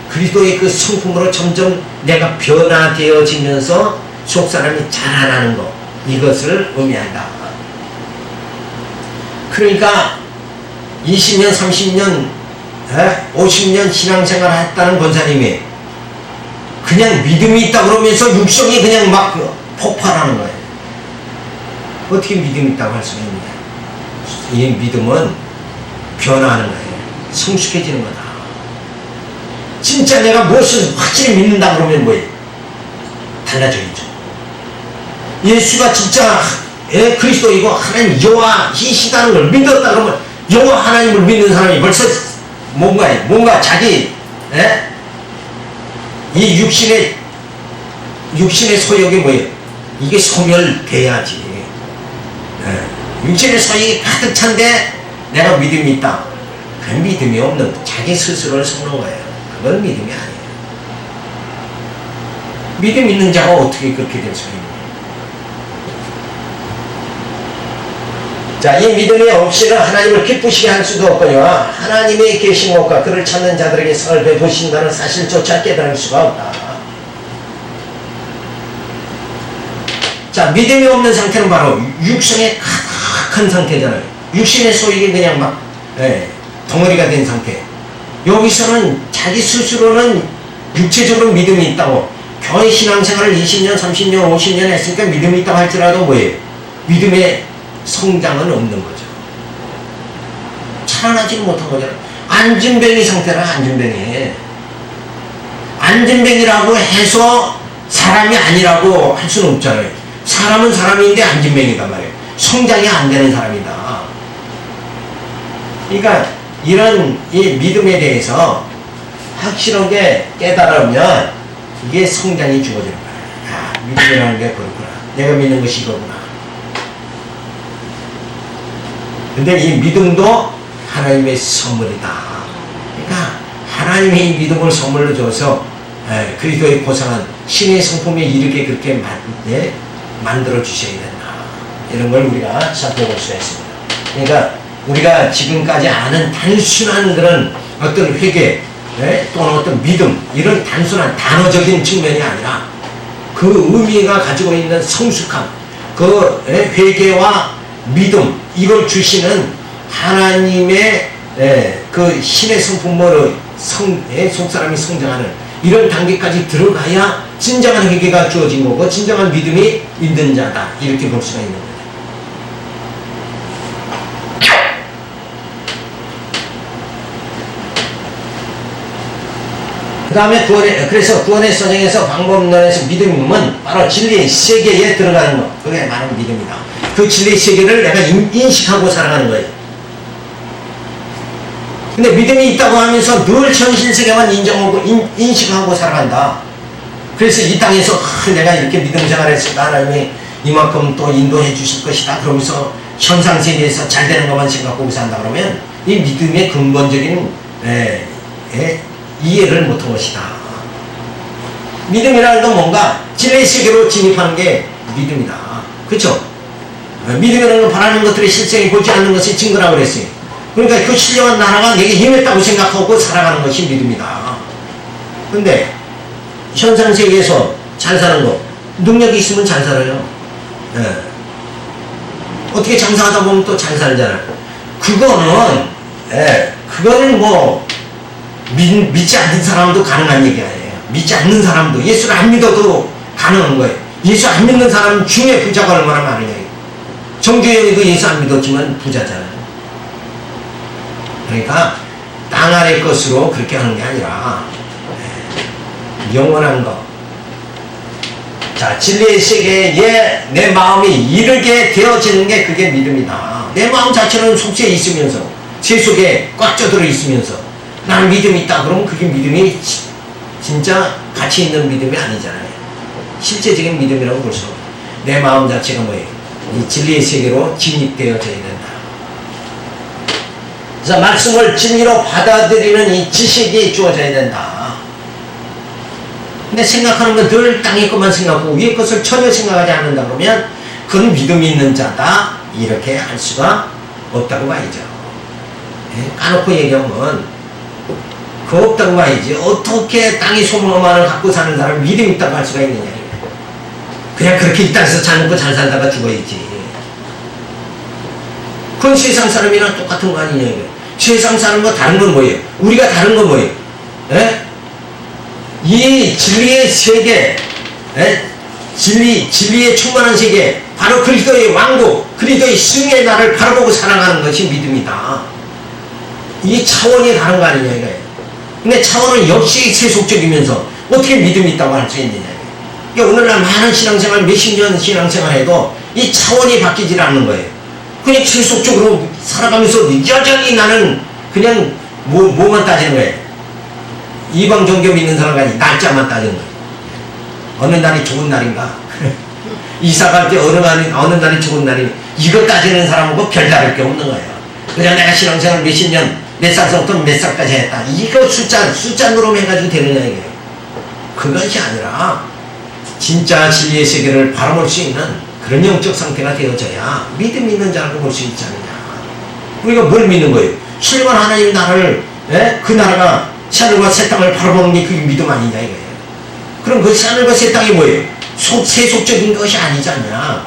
그리스도의 그 성품으로 점점 내가 변화되어지면서 속사람이 자라나는 것, 이것을 의미한다. 그러니까 20년, 30년, 50년 신앙생활 했다는 권사님이 그냥 믿음이 있다 그러면서 육성이 그냥 막 폭발하는 거예요. 어떻게 믿음이 있다고 할 수가 있느냐? 이 믿음은 변화하는 거예요. 성숙해지는 거다. 진짜 내가 무엇을 확실히 믿는다 그러면 뭐예요? 달라져야죠. 예수가 진짜 그리스도이고 하나님 여호와이시다는 걸 믿었다 그러면 여호와 하나님을 믿는 사람이 벌써 뭔가 자기 이 육신의 소욕이 뭐예요? 이게 소멸돼야지. 육신의 소욕이 가득 찬데 내가 믿음이 있다. 그 믿음이 없는 자기 스스로를 속는 거예요. 그건 믿음이 아니에요. 믿음 있는 자가 어떻게 그렇게 될 수가 있느냐. 자, 이 믿음이 없이는 하나님을 기쁘시게 할 수도 없거니와 하나님의 계신 것과 그를 찾는 자들에게 상을 베푸신다는 사실조차 깨달을 수가 없다. 자, 믿음이 없는 상태는 바로 육성에 가득한 상태잖아요. 육신의 소욕이 그냥 막 덩어리가 된 상태. 여기서는 자기 스스로는 육체적으로 믿음이 있다고, 교회 신앙생활을 20년, 30년, 50년 했으니까 믿음이 있다고 할지라도 뭐예요? 믿음의 성장은 없는 거죠. 자라나지는 못한 거잖아요. 안진뱅이 상태라. 안진뱅이라고 해서 사람이 아니라고 할 수는 없잖아요. 사람은 사람인데 안진뱅이단 말이에요. 성장이 안 되는 사람이다. 그러니까 이런 이 믿음에 대해서 확실하게 깨달으면 이게 성장이 주어지는 거예요. 믿음이라는 게 그렇구나. 내가 믿는 것이 이거구나. 근데 이 믿음도 하나님의 선물이다. 그러니까 하나님의 이 믿음을 선물로 줘서 그리스도의 고상한 신의 성품에 이르게 그렇게 만들어 주셔야 된다. 이런 걸 우리가 살펴볼 수 있습니다. 그러니까 우리가 지금까지 아는 단순한 그런 어떤 회개 또는 어떤 믿음 이런 단순한 단어적인 측면이 아니라 그 의미가 가지고 있는 성숙함, 그 회개와 믿음 이걸 주시는 하나님의 그 신의 성품으로 속사람이 성장하는 이런 단계까지 들어가야 진정한 회개가 주어진 거고 진정한 믿음이 있는 자다 이렇게 볼 수가 있는 거예요. 그 다음에 그래서 구원의 선정에서 방법론에서 믿음은 바로 진리의 세계에 들어가는 것. 그게 바로 믿음이다. 그 진리의 세계를 내가 인식하고 살아가는 거예요. 근데 믿음이 있다고 하면서 늘 현실세계만 인정하고 인식하고 살아간다. 그래서 이 땅에서 내가 이렇게 믿음 생활했을까 하나님이 이만큼 또 인도해 주실 것이다. 그러면서 현상세계에서 잘 되는 것만 생각하고 산다 그러면 이 믿음의 근본적인 이해를 못한 것이다. 믿음이라는 건 뭔가 진리의 세계로 진입하는 게 믿음이다. 그렇죠? 믿음이라는 건 바라는 것들의 실생이 보지 않는 것이 증거라고 그랬어요. 그러니까 그 신령한 나라가 내게 임했다고 생각하고 살아가는 것이 믿음이다. 근데 현상세계에서 잘 사는 거 능력이 있으면 잘 살아요. 어떻게 장사하다 보면 또 잘 살잖아요. 그거는 뭐 믿지 않는 사람도 가능한 얘기 아니에요. 믿지 않는 사람도 예수를 안 믿어도 가능한 거예요. 예수 안 믿는 사람 중에 부자가 얼마나 많으냐. 정주영이도 예수 안 믿었지만 부자잖아요. 그러니까 땅 아래 것으로 그렇게 하는 게 아니라 영원한 것. 자, 진리의 세계에 내 마음이 이르게 되어지는 게 그게 믿음이다. 내 마음 자체는 속죄에 있으면서 제 속에 꽉 쪄들어 있으면서 나는 믿음이 있다. 그러면 그게 믿음이 진짜 가치 있는 믿음이 아니잖아요. 실제적인 믿음이라고 볼 수 없어요. 내 마음 자체가 뭐예요? 이 진리의 세계로 진입되어져야 된다. 그래서 말씀을 진리로 받아들이는 이 지식이 주어져야 된다. 근데 생각하는 건 늘 땅의 것만 생각하고 위의 것을 전혀 생각하지 않는다 그러면 그건 믿음이 있는 자다. 이렇게 할 수가 없다고 봐야죠. 까놓고 얘기하면 그거 없다고 봐야지. 어떻게 땅의 소망만을 갖고 사는 사람을 믿음 있다고 할 수가 있느냐. 그냥 그렇게 이 땅에서 잘 먹고 잘 살다가 죽어야지. 그건 세상 사람이랑 똑같은 거 아니냐. 세상 사람과 다른 건 뭐예요? 우리가 다른 건 뭐예요? 이 진리의 세계, 진리의 충만한 세계, 바로 그리스도의 왕국, 그리스도의 승리의 날을 바라보고 살아가는 것이 믿음이다. 이게 차원이 다른 거 아니냐 이거예요. 근데 차원은 역시 세속적이면서 어떻게 믿음이 있다고 할 수 있느냐. 그러니까 오늘날 많은 신앙생활 몇십 년 신앙생활 해도 이 차원이 바뀌질 않는 거예요. 그냥 세속적으로 살아가면서 여전히 나는 그냥 뭐만 따지는 거예요. 이방 종교 믿는 사람까지 날짜만 따지는 거예요. 어느 날이 좋은 날인가? 이사 갈 때 어느 날이 좋은 날이 이거 따지는 사람하고 별다를 게 없는 거예요. 그냥 내가 신앙생활 몇십 년 몇 살부터 몇 살까지 했다. 이거 숫자 노름해가지고 되느냐 이게. 그것이 아니라 진짜 진리의 세계를 바라볼 수 있는 그런 영적 상태가 되어져야 믿음 있는 자라고 볼 수 있지 않느냐. 우리가 뭘 믿는 거예요? 신령한 하나님 나라를 그 나라가 하늘과 새 땅을 바라보는 게 그게 믿음 아니냐 이거예요. 그럼 그 하늘과 새 땅이 뭐예요? 세속적인 것이 아니지 않냐.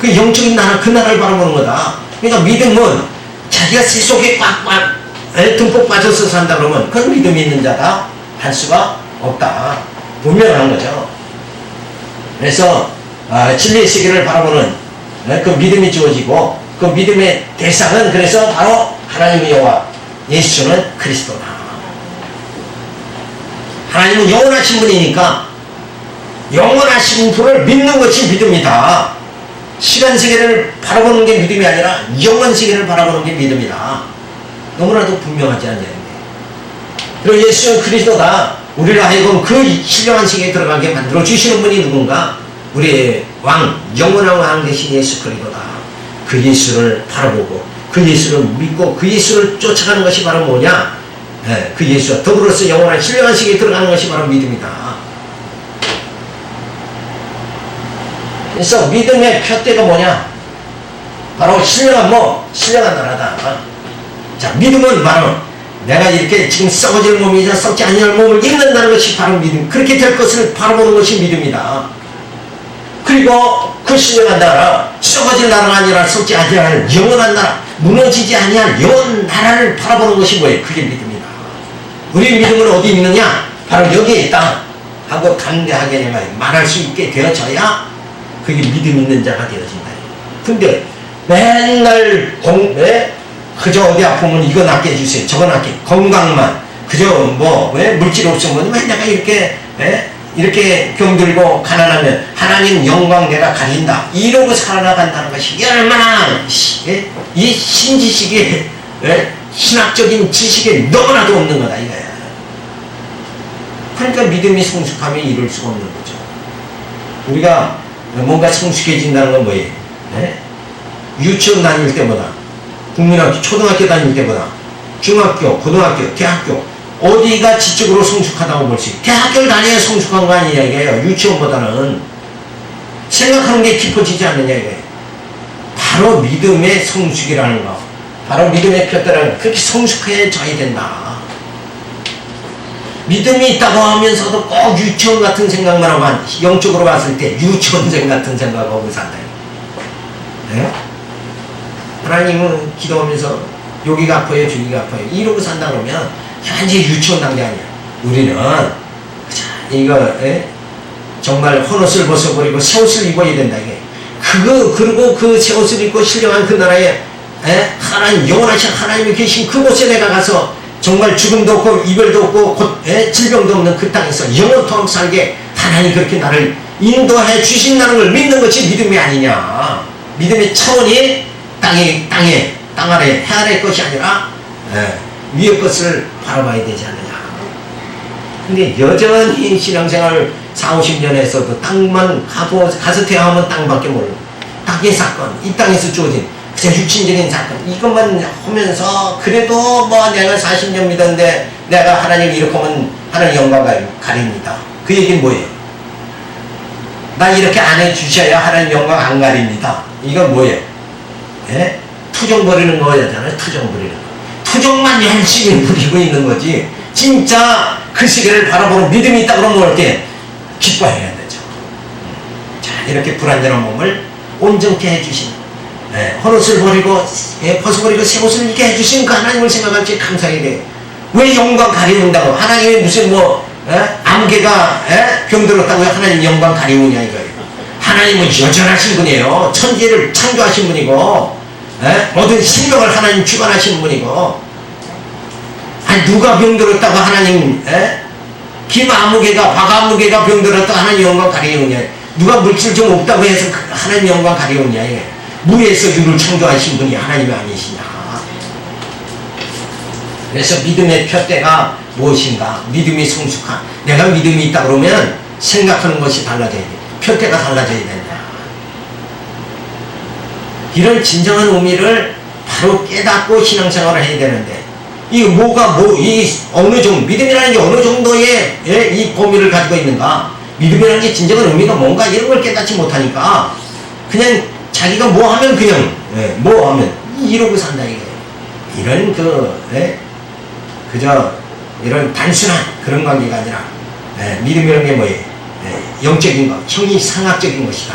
그 영적인 나라 그 나라를 바라보는 거다. 그러니까 믿음은 자기가 세속에 꽉꽉 듬뿍 빠져서 산다 그러면 그건 믿음이 있는 자다 할 수가 없다. 분명한 거죠. 그래서 진리의 세계를 바라보는 그 믿음이 주어지고 그 믿음의 대상은 그래서 바로 하나님의 여호와 예수는 그리스도다. 하나님은 영원하신 분이니까 영원하신 분을 믿는 것이 믿음이다. 시간 세계를 바라보는 게 믿음이 아니라 영원 세계를 바라보는 게 믿음이다. 너무나도 분명하지 않냐. 그리고 예수는 그리스도다. 우리를 하여금 그 신령한 세계에 들어가게 만들어 주시는 분이 누군가? 우리의 왕, 영원한 왕 되신 예수 그리스도다. 그 예수를 바라보고 그 예수를 믿고 그 예수를 쫓아가는 것이 바로 뭐냐? 그 예수와 더불어서 영원한 신령한 세계에 들어가는 것이 바로 믿음이다. 그래서 믿음의 표대가 뭐냐? 바로 신령한 몸, 신령한 나라다. 자, 믿음은 바로 내가 이렇게 지금 썩어질 몸이자 썩지 아니할 몸을 입는다는 것이 바로 믿음. 그렇게 될 것을 바라보는 것이 믿음이다. 그리고 그 신령한 나라, 썩어질 나라가 아니라 썩지 아니할 영원한 나라, 무너지지 아니할 영원 나라를 바라보는 것이 뭐예요? 그게 믿음이다. 우리 믿음은 어디 있느냐? 바로 여기에 있다 하고 담대하게 말할 수 있게 되어져야 그게 믿음 있는 자가 되어진다. 근데 맨날 그저 어디 아프면 이거 낫게 해주세요, 저거 낫게, 건강만, 그저 물질 없으면 왜 내가 이렇게 병들고 가난하면 하나님 영광 내가 가린다 이러고 살아나간다는 것이 얼마나 이 신지식에 신학적인 지식에 너무나도 없는 거다 이거야. 그러니까 믿음이 성숙하면 이룰 수가 없는 거죠. 우리가 뭔가 성숙해진다는 건 뭐예요? 유치원 다닐 때보다, 국민학교, 초등학교 다닐 때보다, 중학교, 고등학교, 대학교 어디가 지적으로 성숙하다고 볼 수 있어요? 대학교를 다녀야 성숙한 거 아니냐 이거예요. 유치원보다는 생각하는 게 깊어지지 않느냐 이거예요. 바로 믿음의 성숙이라는 거, 바로 믿음의 표대라는 거, 그렇게 성숙해져야 된다. 믿음이 있다고 하면서도 꼭 유치원 같은 생각만 하고 영적으로 봤을 때 유치원생 같은 생각하고 산다. 네? 하나님은 기도하면서 여기가 아파요 저기가 아파요 이러고 산다 그러면 현재 유치원 단계 아니야. 우리는 이거 정말 헌옷을 벗어버리고 새 옷을 입어야 된다 이게. 그리고 그 새 옷을 입고 신령한 그 나라에 하나님, 영원하신 하나님이 계신 그곳에 내가 가서 정말 죽음도 없고 이별도 없고 질병도 없는 그 땅에서 영원토록 살게 하나님 그렇게 나를 인도해 주신다는 걸 믿는 것이 믿음이 아니냐. 믿음의 차원이 땅 아래 해 아래 것이 아니라 위의 것을 바라봐야 되지 않느냐. 근데 여전히 신앙생활 40-50년 했어도 땅만 가서 태어나면 땅밖에 모르고 땅의 사건, 이 땅에서 주어진 그냥 육신적인 사건 이것만 하면서 그래도 내가 40년 믿었는데 내가 하나님 이렇게 하면 하나님 영광을 가립니다. 그 얘기는 뭐예요? 나 이렇게 안 해주셔야 하나님 영광 안 가립니다. 이건 뭐예요? 투정 부리는 거잖아요. 투정 부리는 거. 투정만 열심히 부리고 있는 거지. 진짜 그 시계를 바라보는 믿음이 있다 그러면 이렇게 기뻐해야 되죠. 자, 이렇게 불완전한 몸을 온전케 해주신 헌옷을 버리고 벗어버리고 새 옷을 입게 해주신 그 하나님을 생각할 때 감사해야 돼요. 왜 영광 가리운다고? 하나님이 무슨 암개가 병들었다고 하나님 영광 가리우냐 이거예요. 하나님은 여전하신 분이에요. 천지를 창조하신 분이고 모든 생명을 하나님 주관하신 분이고. 아니 누가 병들었다고 하나님 김아무개가 박아무개가 병들었다고 하나님 영광 가리우냐. 누가 물질 좀 없다고 해서 하나님 영광 가리우냐 이거예요. 무에서 유를 창조하신 분이 하나님이 아니시냐. 그래서 믿음의 표대가 무엇인가? 믿음이 성숙한, 내가 믿음이 있다 그러면 생각하는 것이 달라져야 돼. 표대가 달라져야 된다. 이런 진정한 의미를 바로 깨닫고 신앙생활을 해야 되는데, 이 어느 정도, 믿음이라는 게 어느 정도의 이 범위를 가지고 있는가? 믿음이라는 게 진정한 의미가 뭔가 이런 걸 깨닫지 못하니까 그냥 자기가 뭐 하면 그냥 뭐 하면 이러고 산다 이게. 이런 그저 이런 단순한 그런 관계가 아니라 믿음이라는 게 뭐예요? 영적인 것, 형이 상학적인 것이다.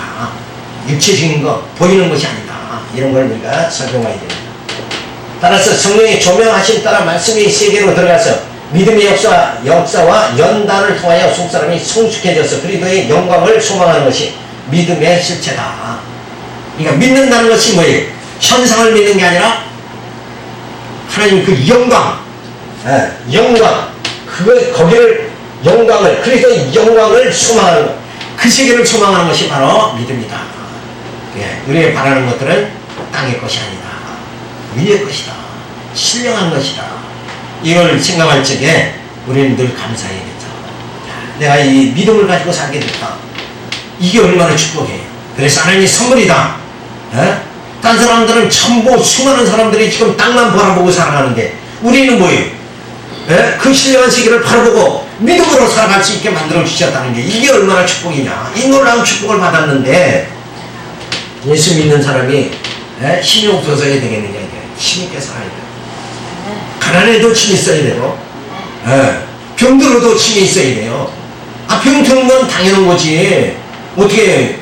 육체적인 것, 보이는 것이 아니다. 이런 걸 우리가 설명해야 됩니다. 따라서 성령의 조명하심 따라 말씀의 세계로 들어가서 믿음의 역사와 연단을 통하여 속사람이 성숙해져서 그리스도의 영광을 소망하는 것이 믿음의 실체다. 그러니까 믿는다는 것이 뭐예요? 현상을 믿는 게 아니라 하나님 그 영광, 거기를 영광을, 그리스도의 영광을 소망하는 것, 그 세계를 소망하는 것이 바로 믿음이다. 우리가 바라는 것들은 땅의 것이 아니다. 위의 것이다. 신령한 것이다. 이걸 생각할 적에 우리는 늘 감사해야겠죠. 내가 이 믿음을 가지고 살게 됐다. 이게 얼마나 축복이에요. 그래서 하나님의 선물이다. 딴 사람들은 전부 수많은 사람들이 지금 땅만 바라보고 살아가는데 우리는 뭐예요? 그 신령한 세계를 바라보고 믿음으로 살아갈 수 있게 만들어 주셨다는 게 이게 얼마나 축복이냐. 이 놀라운 축복을 받았는데 예수 믿는 사람이 힘이 없어서야 되겠느냐 이게. 힘 있게 살아야 돼. 가난해도 힘이 있어야 되고, 병들어도 힘이 있어야 돼요. 병 드는 건 당연한 거지. 어떻게,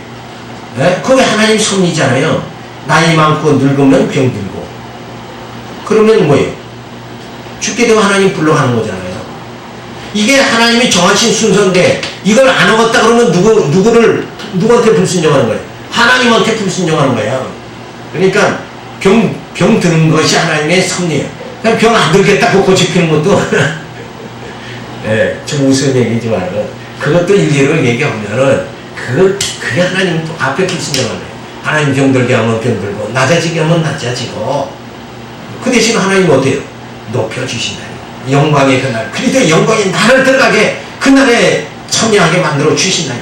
그게 하나님 섭리잖아요. 나이 많고 늙으면 병 들고. 그러면 뭐예요? 죽게 되면 하나님 불러가는 거잖아요. 이게 하나님이 정하신 순서인데, 이걸 안 어겼다 그러면 누구한테 불순종하는 거예요? 하나님한테 불순종하는 거야. 그러니까, 병 드는 것이 하나님의 섭리예요. 그냥 병 안 들겠다고 고집히는 것도, 좀 우스운 얘기지만, 그것도 일리를 얘기하면은, 그게 하나님 앞에 불순종하는 거예요. 하나님 병들게 하면 병들고, 낮아지게 하면 낮아지고, 그 대신 하나님 어때요? 높여주신다. 영광의 그날, 그리스도의 영광이 나를 들어가게 그날에 참여하게 만들어 주신다.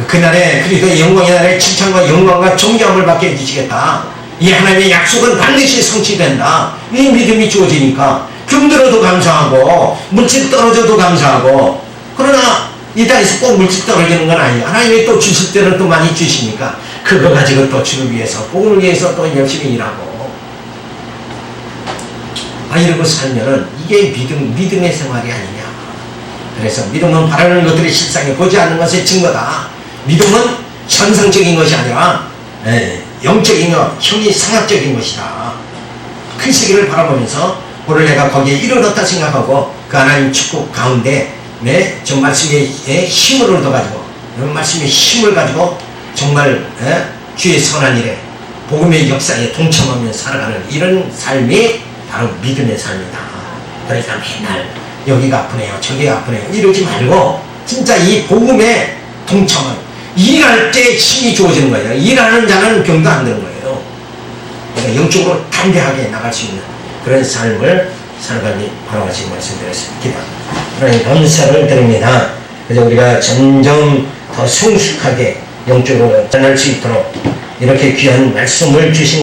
그날에 그리스도의 영광의 날에 칭찬과 영광과 존경을 받게 해주시겠다. 이 하나님의 약속은 반드시 성취된다. 이 믿음이 주어지니까 병들어도 감사하고 물질 떨어져도 감사하고. 그러나 이 땅에서 꼭 물질 떨어지는 건 아니에요. 하나님이 또 주실 때는 또 많이 주시니까 그거 가지고 또 주를 위해서, 복음을 위해서 또 열심히 일하고. 이러고 살면은 이게 믿음의 생활이 아니냐. 그래서 믿음은 바라는 것들이 실상에 보지 않는 것의 증거다. 믿음은 현상적인 것이 아니라 영적인 것, 형이 상학적인 것이다. 큰 세계를 바라보면서 오늘 내가 거기에 이르렀다 생각하고 그 하나님 축복 가운데 저 말씀의 힘을 얻어가지고, 말씀의 힘을 가지고 정말 주의 선한 일에 복음의 역사에 동참하며 살아가는 이런 삶이 바로 믿음의 삶이다. 그러니까 맨날 여기가 아프네요, 저기가 아프네요 이러지 말고 진짜 이 복음에 동참은 일할 때 힘이 주어지는 거예요. 일하는 자는 병도 안 드는 거예요. 그러니까 영적으로 담대하게 나갈 수 있는 그런 삶을 살아가니 바라가지고 말씀드렸습니다. 하나님 감사를 드립니다. 그래서 우리가 점점 더 성숙하게 영적으로 전할 수 있도록 이렇게 귀한 말씀을 주신